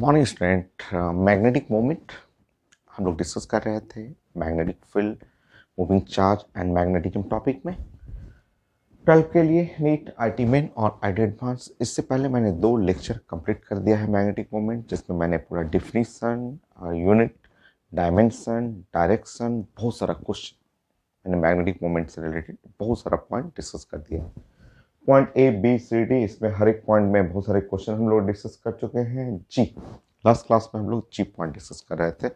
Morning student. Magnetic moment हम लोग discuss कर रहे थे, magnetic field, moving charge and magnetism topic में 12 के लिए नीट, आईटी मेन और आईटी एडवांस। इससे पहले मैंने 2 लेक्चर कंप्लीट कर दिया है मैग्नेटिक मोमेंट, जिसमें मैंने पूरा डिफिनीशन, यूनिट, डायमेंशन, डायरेक्शन, बहुत सारा क्वेश्चन मैंने मैग्नेटिक मोमेंट से रिलेटेड बहुत सारा पॉइंट डिस्कस कर दिया है। Point A B C D, इसमें हर एक पॉइंट में बहुत सारे क्वेश्चन हम लोग डिस्कस कर चुके हैं। जी, लास्ट क्लास में हम लोग जी पॉइंट डिस्कस कर रहे थे।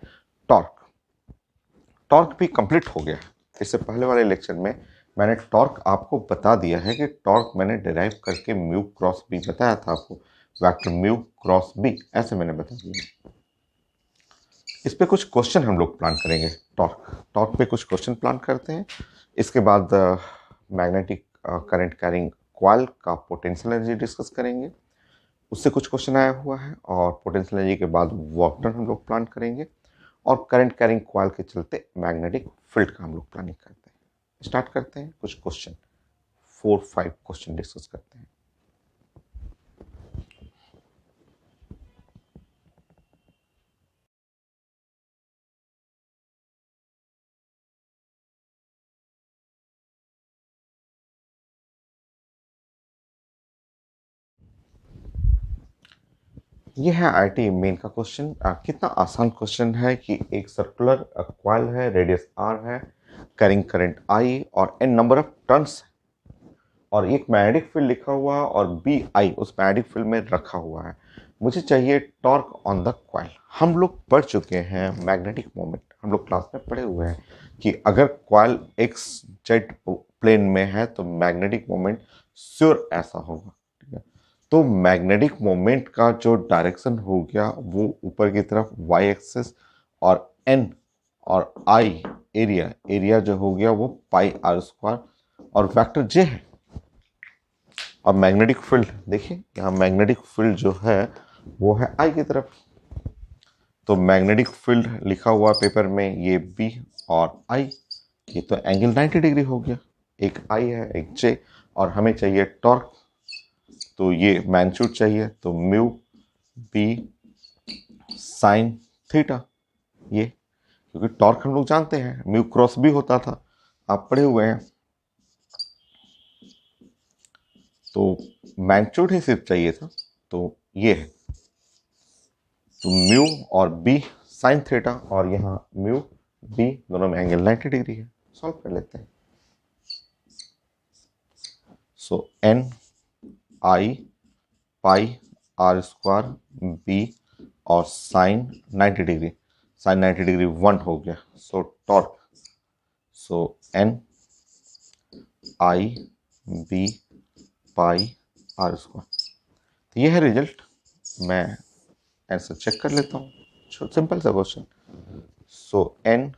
टॉर्क टॉर्क भी कंप्लीट हो गया। इससे पहले वाले लेक्चर में मैंने टॉर्क आपको बता दिया है कि टॉर्क मैंने डिराइव करके म्यू क्रॉस बी बताया था आपको, वेक्टर म्यू क्रॉस बी, ऐसे मैंने बता दिया। इस पे कुछ क्वेश्चन हम लोग प्लान करेंगे। टॉर्क पे कुछ क्वेश्चन प्लान करते हैं। इसके बाद मैग्नेटिक करंट कैरिंग कॉइल का पोटेंशियल एनर्जी डिस्कस करेंगे, उससे कुछ क्वेश्चन आया हुआ है। और पोटेंशियल एनर्जी के बाद वर्क डन हम लोग प्लान करेंगे, और करंट कैरिंग कॉइल के चलते मैग्नेटिक फील्ड का हम लोग प्लानिंग करते हैं। स्टार्ट करते हैं, कुछ क्वेश्चन 4-5 क्वेश्चन डिस्कस करते हैं। ये है आईटी मेन का क्वेश्चन। कितना आसान क्वेश्चन है कि एक सर्कुलर कॉइल है, रेडियस आर है, कैरिंग करंट आई और एन नंबर ऑफ टर्न्स, और एक मैग्नेटिक फील्ड लिखा हुआ है और बी आई उस मैग्नेटिक फील्ड में रखा हुआ है। मुझे चाहिए टॉर्क ऑन द कॉइल। हम लोग पढ़ चुके हैं मैग्नेटिक मोमेंट, हम लोग क्लास में पढ़े हुए हैं कि अगर कॉइल एक्स जेड प्लेन में है तो मैग्नेटिक मोमेंट श्योर ऐसा होगा। ठीक है, तो मैग्नेटिक मोमेंट का जो डायरेक्शन हो गया वो ऊपर की तरफ वाई एक्सिस, और एन और आई एरिया जो हो गया वो पाई आर स्क्वायर, और वेक्टर जे है। अब मैग्नेटिक फील्ड देखिए, यहाँ मैग्नेटिक फील्ड जो है वो है आई की तरफ, तो मैग्नेटिक फील्ड लिखा हुआ पेपर में ये बी और आई, ये तो एंगल 90 डिग्री हो गया। एक आई है, एक जे, और हमें चाहिए टॉर्क, तो ये मैग्नीट्यूड चाहिए, तो म्यू बी साइन थीटा। ये क्योंकि टॉर्क हम लोग जानते हैं म्यू क्रॉस बी होता था, आप पढ़े हुए हैं, तो मैग्नीट्यूड ही सिर्फ चाहिए था, तो ये है, तो म्यू और बी साइन थीटा, और यहाँ म्यू बी दोनों में एंगल 90 डिग्री है। सॉल्व कर लेते हैं। So N I pi R square B और साइन 90 डिग्री, साइन 90 डिग्री 1 हो गया। So torque, so N I B pi R square, तो ये है रिजल्ट। मैं आंसर चेक कर लेता हूँ, सिंपल सा question. So N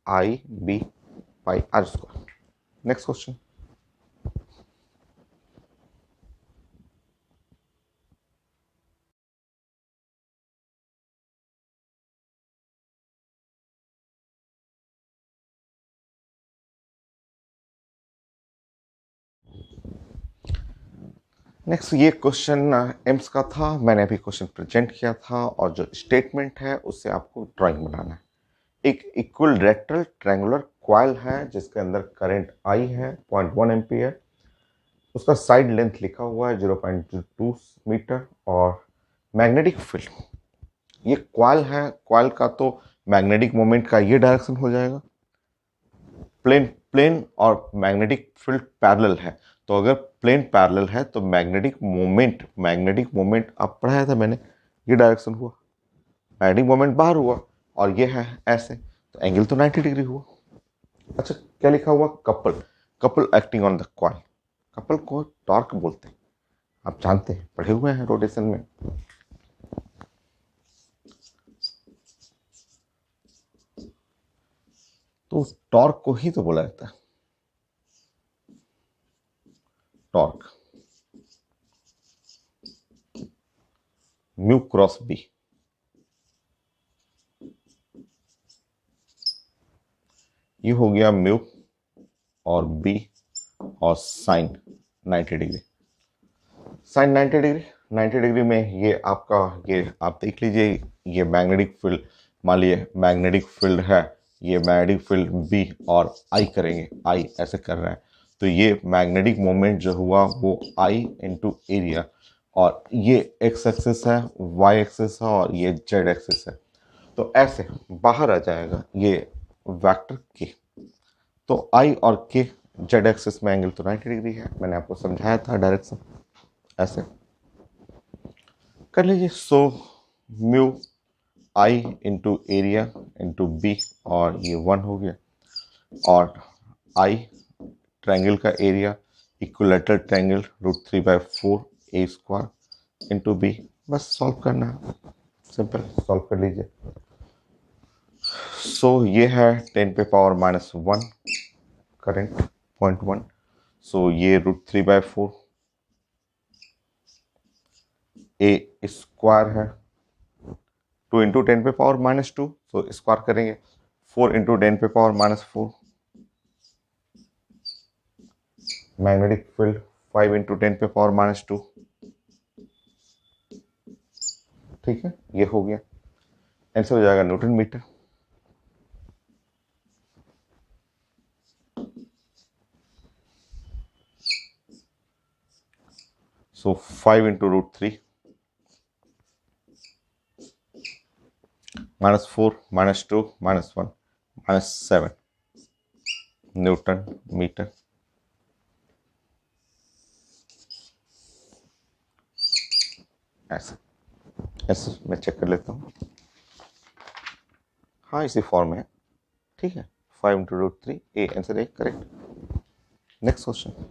I B pi R square. Next question. Next ये क्वेश्चन एम्स का था, मैंने अभी क्वेश्चन प्रेजेंट किया था, और जो स्टेटमेंट है उससे आपको ड्राइंग बनाना है। एक इक्वल रेक्टल ट्रायंगुलर कॉइल है जिसके अंदर करंट आई है 0.1 एम्पियर, उसका साइड लेंथ लिखा हुआ है 0.2 मीटर, और मैग्नेटिक फील्ड, ये कॉइल है, कॉइल का तो मैग्नेटिक मोमेंट का ये डायरेक्शन हो जाएगा, प्लेन और मैग्नेटिक फील्ड पैरेलल है, तो अगर प्लेन पैरेलल है तो मैग्नेटिक मोमेंट आप पढ़ाया था मैंने, ये डायरेक्शन हुआ, मैग्नेटिक मोमेंट बाहर हुआ, और ये है ऐसे, तो एंगल तो 90 डिग्री हुआ। अच्छा, क्या लिखा हुआ? Couple acting on the coil. Couple को टॉर्क बोलते हैं, आप जानते हैं, पढ़े हुए हैं रोटेशन में। तो टॉर्क को ही तो बोला जाता है टॉर्क, म्यू क्रॉस बी। ये हो गया म्यू और बी और sine 90 degree, sine 90 degree 90 degree में ये आपका, ये आप देख लीजिए, ये मैग्नेटिक फील्ड, मान लीजिए मैग्नेटिक फील्ड है, ये मैग्नेटिक फील्ड बी और आई करेंगे, आई ऐसे कर रहे हैं, तो ये मैग्नेटिक मोमेंट जो हुआ वो आई इंटू एरिया, और ये एक्स एक्सिस है, वाई एक्सिस है और ये जेड एक्सिस है, तो ऐसे बाहर आ जाएगा ये वेक्टर के। तो आई और के जेड एक्सिस में एंगल तो 90 डिग्री है, मैंने आपको समझाया था डायरेक्शन, ऐसे कर लीजिए। So mu I into area into B, और ये 1 हो गया, और आई ट्रायंगल का एरिया, इक्विलेटरल ट्रायंगल, √3/4 ए स्क्वायर इंटू बी। बस सॉल्व करना है, सिंपल, सॉल्व कर लीजिए। सो ये है 10⁻⁻1 करेंट, 0.1। सो ये √3/4 ए स्क्वायर है, 2 इंटू 10⁻⁻2, सो स्क्वायर करेंगे, 4 इंटू 10⁻⁻4, मैग्नेटिक फील्ड 5 इंटू 10⁻⁻2, ठीक है, ये हो गया, आंसर हो जाएगा न्यूटन मीटर। सो 5 इंटू √3 -4 -2 -1 -7 न्यूटन मीटर। ऐसा ऐसे मैं चेक कर लेता हूँ, हाँ इसी फॉर्म में है, ठीक है, 5 into √3 A, answer A correct. Next question.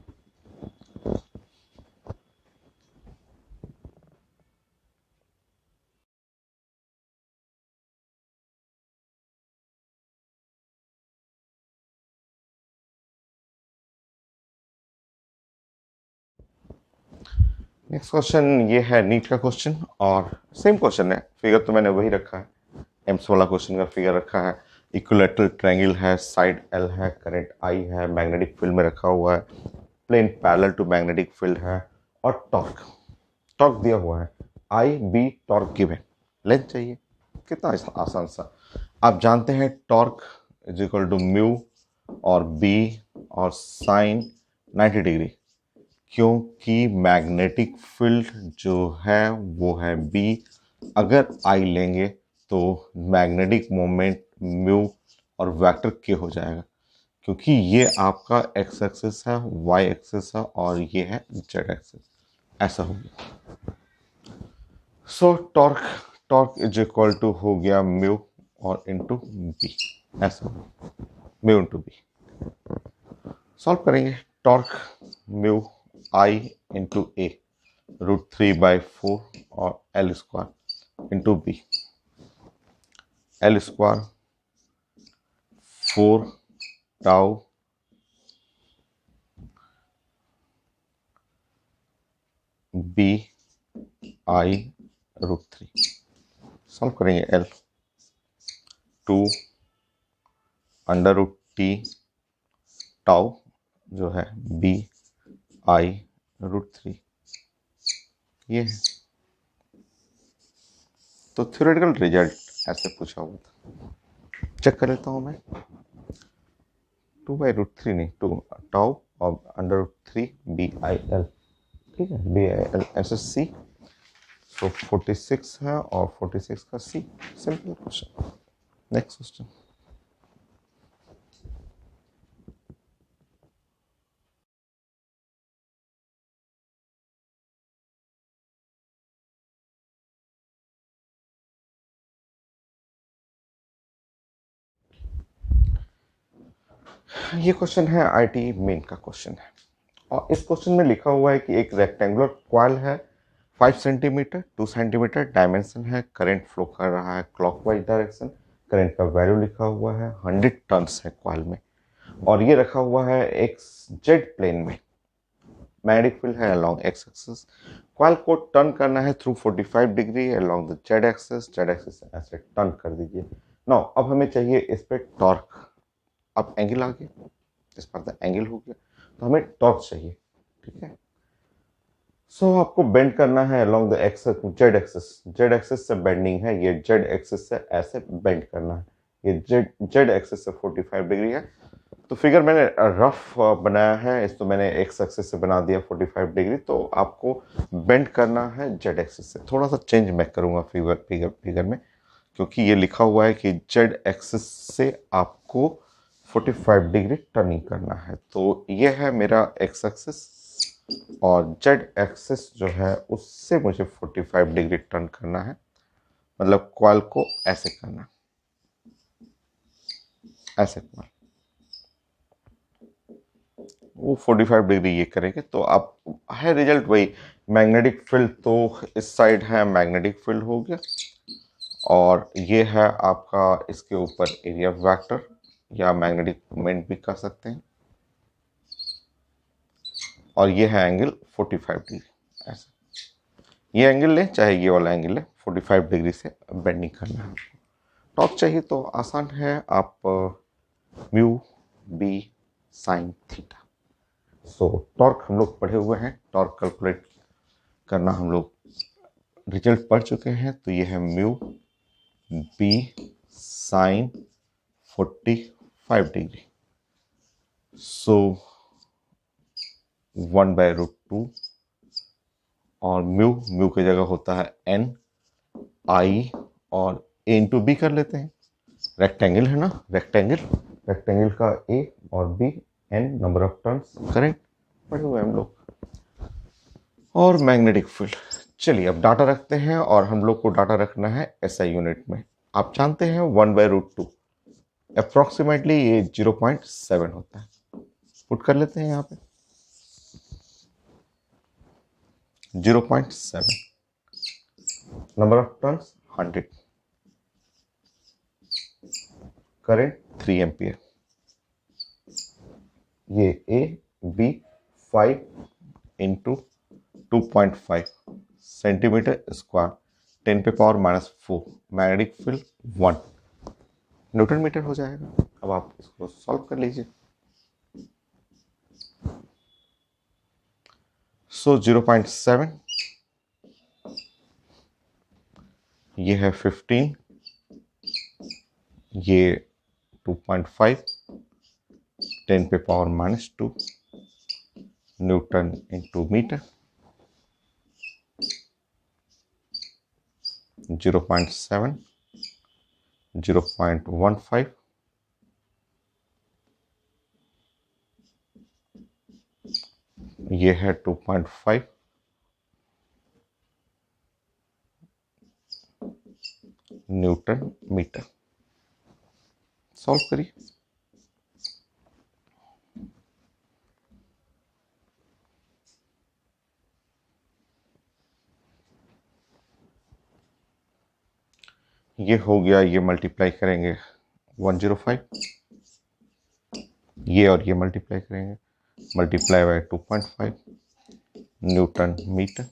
Next question ये है नीट का क्वेश्चन, और सेम क्वेश्चन है, फिगर तो मैंने वही रखा है, एम्स वाला क्वेश्चन का फिगर रखा है, इक्विलेटरल ट्रायंगल है, साइड एल है, करंट आई है, मैग्नेटिक फील्ड में रखा हुआ है, plane parallel to magnetic field है, और टॉर्क, टॉर्क दिया हुआ है, I B torque given, length चाहिए, कितना आसान सा, आप जानते हैं torque is equal to mu और बी और साइन 90 डिग्री, क्योंकि मैग्नेटिक फील्ड जो है वो है बी, अगर आई लेंगे तो मैग्नेटिक मोमेंट म्यू और वेक्टर के हो जाएगा, क्योंकि ये आपका एक्स एक्सिस है, वाई एक्सिस है, और ये है जेड एक्सिस, ऐसा हो गया। So torque, torque is equal to हो गया म्यू और इंटू बी, ऐसा म्यू इंटू बी, सॉल्व करेंगे। Torque mu I into A √3/4 और L square into B, L square 4 tau B I √3, solve करेंगे। एल 2 अंडर√t टाउ जो है बी आई √3, ये है, तो थ्योरेटिकल रिजल्ट ऐसे पूछा हुआ था, चेक कर लेता हूँ मैं। 2/√3 नहीं, 2 टाउ और अंडर√3 बी आई एल, ठीक है, बी आई एल ऐसे सी, तो 46 है और 46 का सी, सिंपल क्वेश्चन। Next question. ये क्वेश्चन है आईटी मेन का क्वेश्चन है, और इस क्वेश्चन में लिखा हुआ है कि एक रेक्टेंगुलर कॉइल है, 5 सेंटीमीटर 2 सेंटीमीटर डायमेंशन है, करंट फ्लो कर रहा है क्लॉकवाइज डायरेक्शन, करंट का वैल्यू लिखा हुआ है, 100 टर्न्स है कॉइल में, और ये रखा हुआ है एक्स जेड प्लेन में, मैग्नेटिक फील्ड है अलोंग एक्स एक्सिस, कॉइल को टर्न करना है through 45 degree along the Z axis ऐसे टर्न कर दीजिए। नाउ अब हमें चाहिए इस पे टॉर्क, अब एंगल आ गया, इस पर एंगल हो गया, तो हमें टॉर्क चाहिए, ठीक है। सो आपको बेंड करना है along the axis, Z axis से बेंडिंग है, ये जेड एक्सेस से ऐसे बेंड करना है, ये जेड एक्सेस से 45 डिग्री है। तो फिगर मैंने रफ बनाया है, इस तो मैंने एक्स एक्सिस से बना दिया 45 डिग्री, तो आपको बेंड करना है जेड एक्सिस से। थोड़ा सा चेंज मैं करूँगा फिगर में, क्योंकि ये लिखा हुआ है कि जेड एक्सिस से आपको 45 डिग्री टर्निंग करना है। तो ये है मेरा एक्स एक्सिस और जेड एक्सिस जो है उससे मुझे 45 डिग्री टर्न करना है, मतलब कॉइल को ऐसे करना, ऐसे कॉइल वो 45 डिग्री ये करेंगे तो आप है रिजल्ट वही। मैग्नेटिक फील्ड तो इस साइड है, मैग्नेटिक फील्ड हो गया, और ये है आपका इसके ऊपर एरिया वेक्टर या मैग्नेटिक मोमेंट भी कह सकते हैं, और ये है एंगल 45 डिग्री ऐसे। ये एंगल लें चाहे ये वाला एंगल लें, 45 डिग्री से बेंडिंग करना है। टॉर्क चाहिए तो आसान है, आप mu B sine theta. So torque हम लोग पढ़े हुए हैं, टॉर्क कैलकुलेट करना हम लोग रिजल्ट पढ़ चुके हैं। तो ये है म्यू बी साइन 45 डिग्री। सो 1/√2 और म्यू की जगह होता है एन आई और ए इंटू बी कर लेते हैं। रेक्टेंगल है ना, रेक्टेंगल का ए और B N number of turns, correct, पढ़े हुए हम लोग। और मैग्नेटिक फील्ड, चलिए अब डाटा रखते हैं, और हम लोग को डाटा रखना है एसआई यूनिट में। आप जानते हैं 1/√2 अप्रोक्सीमेटली ये 0.7 होता है। पुट कर लेते हैं यहाँ पे 0.7, number of turns 100, current 3 ampere, ये A B 5 into 2.5 centimetre square 10⁻⁻⁴, magnetic field 1 newton metre हो जाएगा। अब आप इसको सॉल्व कर लीजिए। सो 0.7, ये है 15, ये 2.5 10⁻⁻² न्यूटन इंटू मीटर, 0.7 0.15 ये है 2.5 न्यूटन मीटर। सॉल्व करिए। ये हो गया, ये मल्टीप्लाई करेंगे 105, ये और ये मल्टीप्लाई करेंगे, multiply by 2.5 newton metre.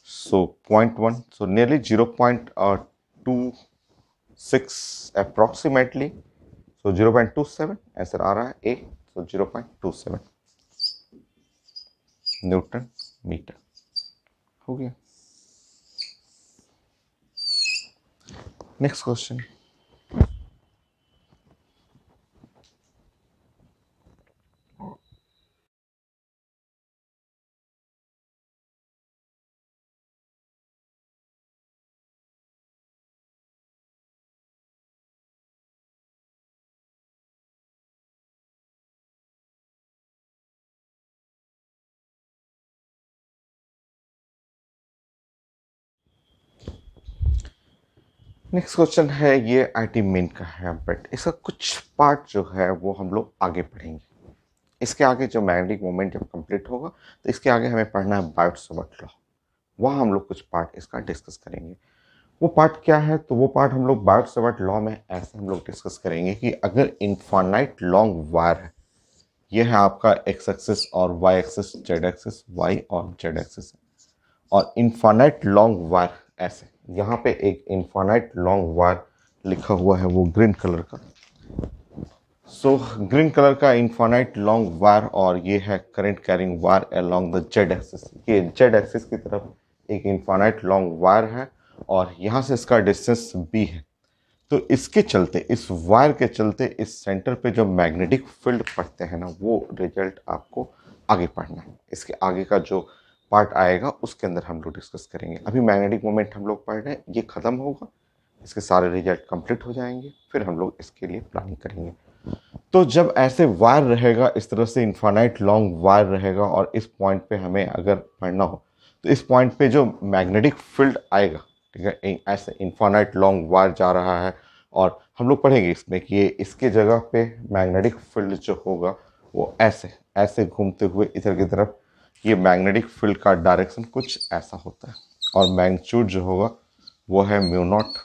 So 0.1, so nearly 0.26 approximately, so 0.27 answer आ रहा है ए, सो 0.27 न्यूटन मीटर हो गया। नेक्स्ट क्वेश्चन, नेक्स्ट क्वेश्चन है, ये आईटी मेन का है, बट इसका कुछ पार्ट जो है वो हम लोग आगे पढ़ेंगे। इसके आगे जो मैग्नेटिक मोमेंट जब कंप्लीट होगा तो इसके आगे हमें पढ़ना है बायोट-सावर्त लॉ, वहाँ हम लोग कुछ पार्ट इसका डिस्कस करेंगे। वो पार्ट क्या है, तो वो पार्ट हम लोग बायोट-सावर्त लॉ में ऐसे हम लोग डिस्कस करेंगे कि अगर इनफाइनाइट लॉन्ग वायर है, ये है आपका एक्स एक्सिस और Y axis, Z axis Y और जेड एक्सिस है, और इनफाइनाइट लॉन्ग वायर ऐसे, यहाँ पे एक इनफाइनाइट लॉन्ग वायर लिखा हुआ है वो ग्रीन कलर का, सो ग्रीन कलर का इनफाइनाइट लॉन्ग वायर और ये है current carrying wire along the Z axis. ये जेड एक्सिस की तरफ एक इनफाइनाइट लॉन्ग वायर है और यहाँ से इसका डिस्टेंस बी है। तो इसके चलते, इस वायर के चलते इस सेंटर पे जो मैग्नेटिक फील्ड पढ़ते हैं ना, वो रिजल्ट आपको आगे पढ़ना है। इसके आगे का जो पार्ट आएगा उसके अंदर हम लोग डिस्कस करेंगे। अभी मैग्नेटिक मोमेंट हम लोग पढ़ रहे हैं, ये ख़त्म होगा, इसके सारे रिजल्ट कंप्लीट हो जाएंगे, फिर हम लोग इसके लिए प्लानिंग करेंगे। तो जब ऐसे वायर रहेगा, इस तरह से इनफाइनाइट लॉन्ग वायर रहेगा और इस पॉइंट पे हमें अगर पढ़ना हो तो इस पॉइंट पे जो मैग्नेटिक फील्ड आएगा, ठीक है, ऐसे इनफाइनाइट लॉन्ग वायर जा रहा है और हम लोग पढ़ेंगे इसमें कि ये इसके जगह पे मैग्नेटिक फील्ड जो होगा वो ऐसे ऐसे घूमते हुए इधर की तरफ, ये मैग्नेटिक फील्ड का डायरेक्शन कुछ ऐसा होता है और मैग्नीट्यूड जो होगा वो है mu naught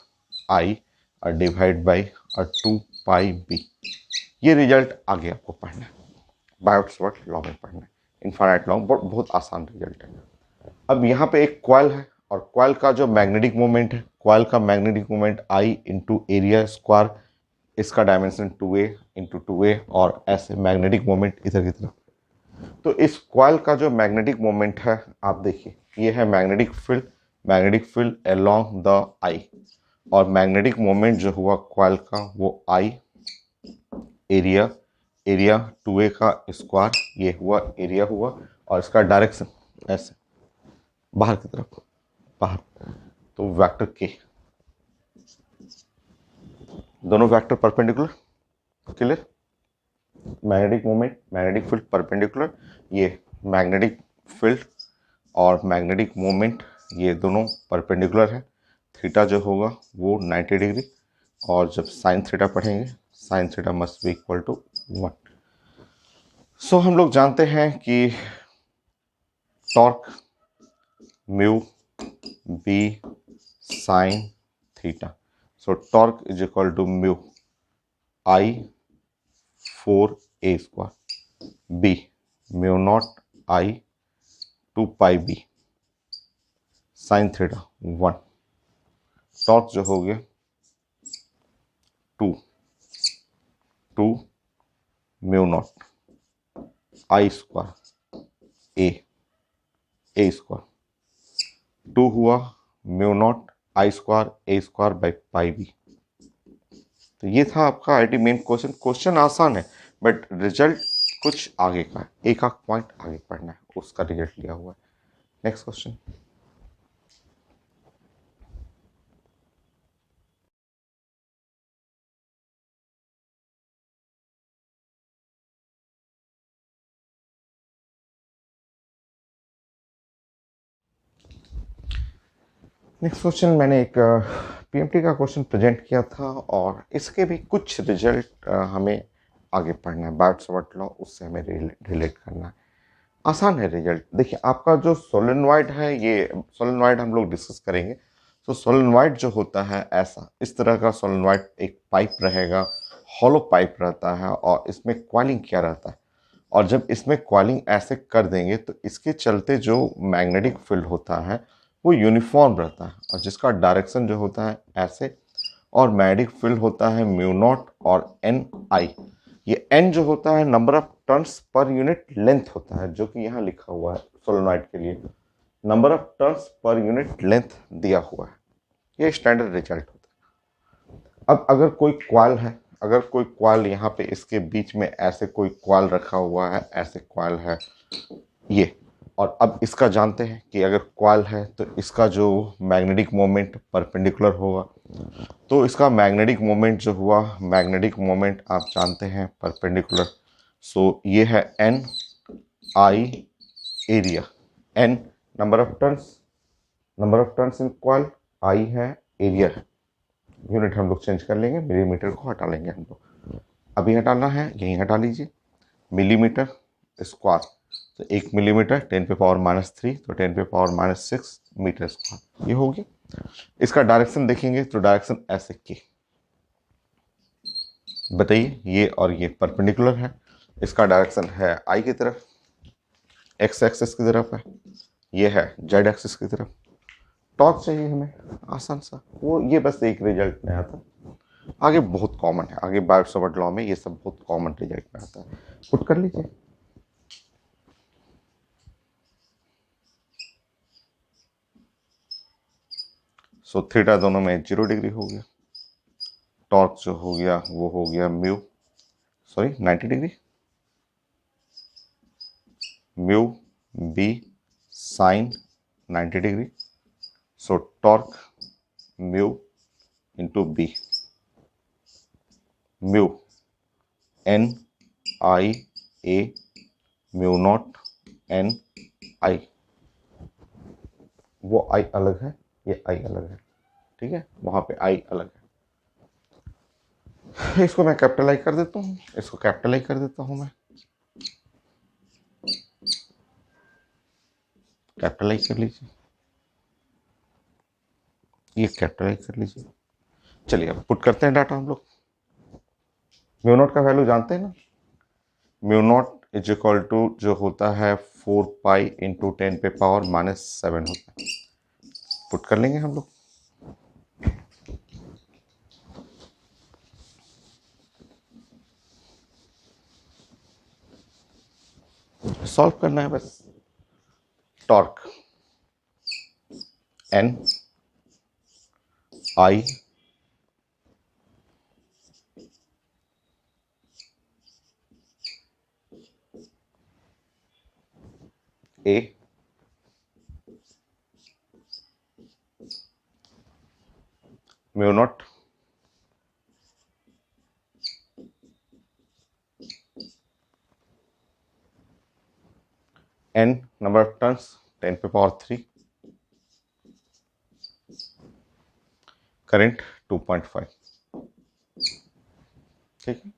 I divide by 2πb। ये रिजल्ट आगे आपको पढ़ना है, बायोट लॉ में पढ़ना है। इनफाइनाइट लॉ बहुत आसान रिजल्ट है। अब यहाँ पे एक कॉइल है और कॉइल का जो मैग्नेटिक मोमेंट है, कॉइल का मैग्नेटिक मोमेंट आई इंटू एरिया स्क्वायर, इसका डायमेंशन 2a इंटू 2a और ऐसे मैग्नेटिक मोमेंट इधर की तरफ। तो इस कॉइल का जो मैग्नेटिक मोमेंट है, आप देखिए ये है मैग्नेटिक फील्ड अलोंग द आई और मैग्नेटिक मोमेंट जो हुआ कॉइल का वो आई एरिया 2a का स्क्वायर, ये हुआ एरिया हुआ और इसका डायरेक्शन ऐसे बाहर की तरफ, बाहर, तो वेक्टर के, दोनों vector perpendicular, clear. Magnetic moment, magnetic field perpendicular, ये मैग्नेटिक फील्ड और मैग्नेटिक मोमेंट ये दोनों परपेंडिकुलर है। थीटा जो होगा वो 90 डिग्री और जब साइन थीटा पढ़ेंगे sine theta must be equal to 1। So हम लोग जानते हैं कि torque mu B sine theta, so torque is equal to mu I 4a square B mu naught I 2πb sine theta 1। Torque जो हो गया 2 mu naught I square A square 2 हुआ mu naught I square A square by pi B. तो ये था आपका IT main question. Question आसान है बट रिजल्ट कुछ आगे का है, एक आध पॉइंट आगे पढ़ना है, उसका रिजल्ट लिया हुआ है। Next question. नेक्स्ट क्वेश्चन, मैंने एक पीएमटी का क्वेश्चन प्रेजेंट किया था और इसके भी कुछ रिजल्ट हमें आगे पढ़ना है, बायोट लॉ उससे हमें रिलेट करना है। आसान है रिजल्ट। देखिए आपका जो सोलेनॉइड है, ये सोलेनॉइड हम लोग डिस्कस करेंगे। तो सोलेनॉइड जो होता है ऐसा, इस तरह का सोलेनॉइड, एक पाइप रहेगा, हॉलो पाइप रहता है और इसमें कॉइलिंग किया रहता है और जब इसमें कॉइलिंग ऐसे कर देंगे तो इसके चलते जो मैग्नेटिक फील्ड होता है वो यूनिफॉर्म रहता है और जिसका डायरेक्शन जो होता है ऐसे, और मैग्नेटिक फील्ड होता है म्यू नॉट और एन आई। ये एन जो होता है number of turns per unit length होता है, जो कि यहाँ लिखा हुआ है सोलेनॉइड के लिए number of turns per unit length दिया हुआ है। ये स्टैंडर्ड रिजल्ट होता है। अब अगर कोई क्वाल है, अगर कोई क्वाल यहाँ पे इसके बीच में ऐसे कोई क्वाल रखा हुआ है, ऐसे क्वाल है ये, और अब इसका जानते हैं कि अगर क्वाल है तो इसका जो मैग्नेटिक मोमेंट परपेंडिकुलर होगा, तो इसका मैग्नेटिक मोमेंट जो हुआ, मैग्नेटिक मोमेंट आप जानते हैं परपेंडिकुलर। सो ये है N I area, N number of turns in coil, I है एरिया है, यूनिट हम लोग चेंज कर लेंगे, मिलीमीटर को हटा लेंगे हम लोग। अभी हटाना है, यहीं हटा लीजिए, मिलीमीटर स्क्वायर, तो 1 मिलीमीटर 10⁻³ तो 10⁻⁶ मीटर स्क्वायर, ये हो गया। इसका डायरेक्शन देखेंगे तो डायरेक्शन ऐसे की, बताइए ये और ये परपेंडिकुलर है, इसका डायरेक्शन है आई की तरफ, एक्स एक्सिस की तरफ है, ये है जेड एक्सिस की तरफ। टॉर्क चाहिए हमें, आसान सा, वो ये बस एक रिजल्ट में आता। आगे बहुत कॉमन है, आगे बायो-सावर्ट लॉ में ये सब बहुत कॉमन रिजल्ट में आता है। पुट कर लीजिए। सो थीटा दोनों में 0 डिग्री हो गया। टॉर्क जो हो गया वो हो गया mu, sorry 90 degree, mu B sine 90 degree. So torque mu into B, mu N I A mu not N I. वो आई अलग है, ये आई अलग है, ठीक है, वहां पे आई अलग है। इसको मैं कैपिटल आई कर देता हूँ, इसको कैपिटल आई कर देता हूँ मैं, कैपिटल आई कर लीजिए, ये कैपिटल आई कर लीजिए। चलिए अब पुट करते हैं डाटा हम लोग। म्यू नॉट का वैल्यू जानते हैं ना, mu naught is equal to जो होता है 4 पाई इंटू 10 पे पावर -7 होता है। पुट कर लेंगे हम लोग। सॉल्व करना है बस। Torque N I A mu not N number of turns 10 पे पावर 3, करंट 2.5, ठीक है।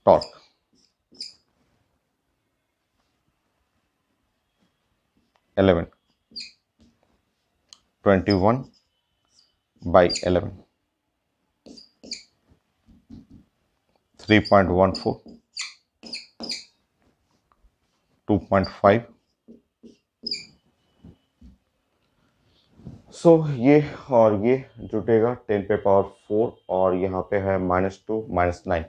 Torque eleven 21/11 3.14 2.5। सो ये और ये जुटेगा 10 पे पावर 4 और यहाँ पे है -2 -9।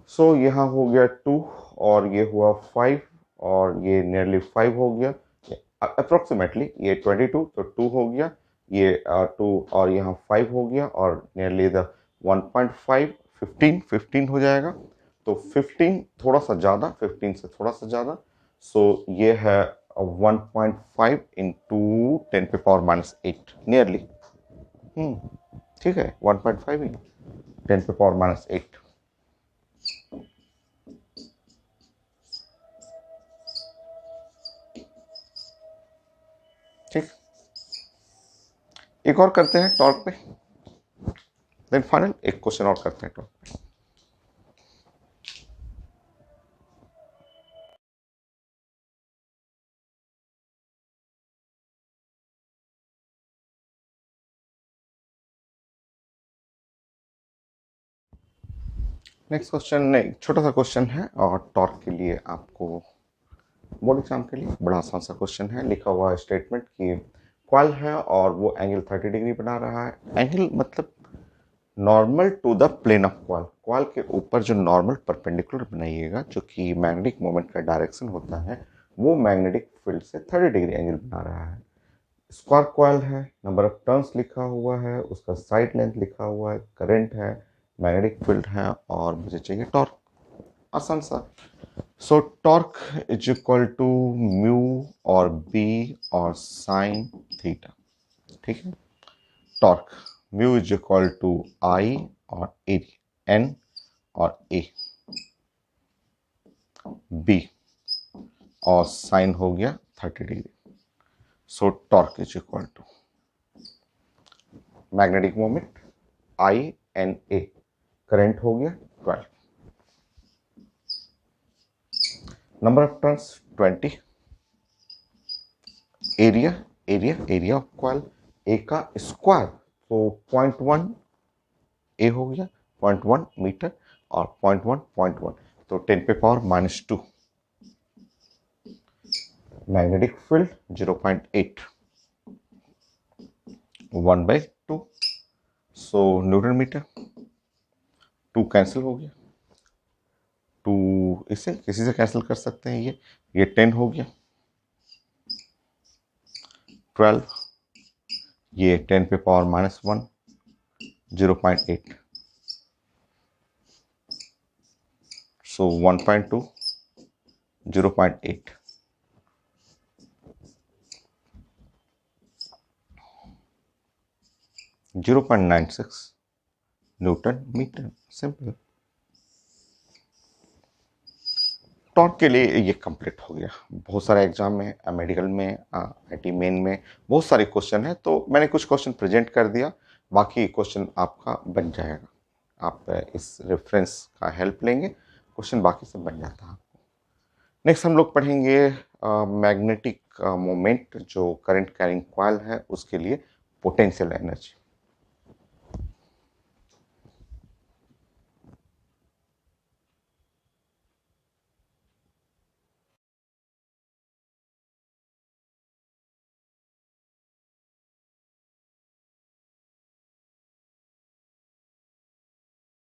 सो यहाँ हो गया 2 और ये हुआ 5 और ये नियरली 5 हो गया अप्रोक्सीमेटली, ये 22 तो 2 हो गया, ये 2 और यहाँ 5 हो गया और नियरली द 1.5 15 हो जाएगा। तो 15 थोड़ा सा ज़्यादा, 15 से थोड़ा सा ज़्यादा। सो ये है 1.5 इंटू 10 पे पावर -8 नियरली, ठीक है, 1.5 इंटू 10 पे पावर -8। ठीक, एक और करते हैं टॉर्क पे, देन फाइनल एक क्वेश्चन और करते हैं टॉर्क पे। नेक्स्ट क्वेश्चन नहीं, छोटा सा क्वेश्चन है और टॉर्क के लिए आपको बोर्ड एग्जाम के लिए बड़ा आसान सा क्वेश्चन है। लिखा हुआ है स्टेटमेंट कि कॉइल है और वो एंगल 30 डिग्री बना रहा है। एंगल मतलब normal to the plane of coil, coil के ऊपर जो नॉर्मल परपेंडिकुलर बनाइएगा जो कि मैग्नेटिक मोमेंट का डायरेक्शन होता है, वो मैग्नेटिक फील्ड से 30 डिग्री एंगल बना रहा है। स्क्वायर कॉइल है, नंबर ऑफ टर्न्स लिखा हुआ है, उसका साइड लेंथ लिखा हुआ है, करंट है, मैग्नेटिक फील्ड है और मुझे चाहिए टॉर्क। आसान सा। So torque is equal to mu और बी और साइन थीटा, ठीक है। Torque mu is equal to I और ए, एन और ए, बी और साइन हो गया 30 degree. So torque is equal to magnetic moment I N A, current हो गया 12, number of turns 20, area area of coil A का स्क्वायर, तो 0.1 ए हो गया 0.1 मीटर और 0.1 तो 10 पे पावर -2। Magnetic field 0.8 1/2। सो न्यूटन मीटर। 2 कैंसिल हो गया, 2 इसे किसी से कैंसिल कर सकते हैं, ये 10 हो गया, 12, ये 10 पे पावर -1 0.8, सो 1.2 0.8। (0.96) न्यूटन मीटर। सिंपल। टॉर्क के लिए ये कंप्लीट हो गया। बहुत सारे एग्जाम में, मेडिकल में, आईटी मेन में बहुत सारे क्वेश्चन है, तो मैंने कुछ क्वेश्चन प्रेजेंट कर दिया, बाकी क्वेश्चन आपका बन जाएगा। आप इस रेफरेंस का हेल्प लेंगे, क्वेश्चन बाकी सब बन जाता है आपको। नेक्स्ट हम लोग पढ़ेंगे मैग्नेटिक मोमेंट, जो करंट कैरिंग कॉइल है उसके लिए पोटेंशियल एनर्जी।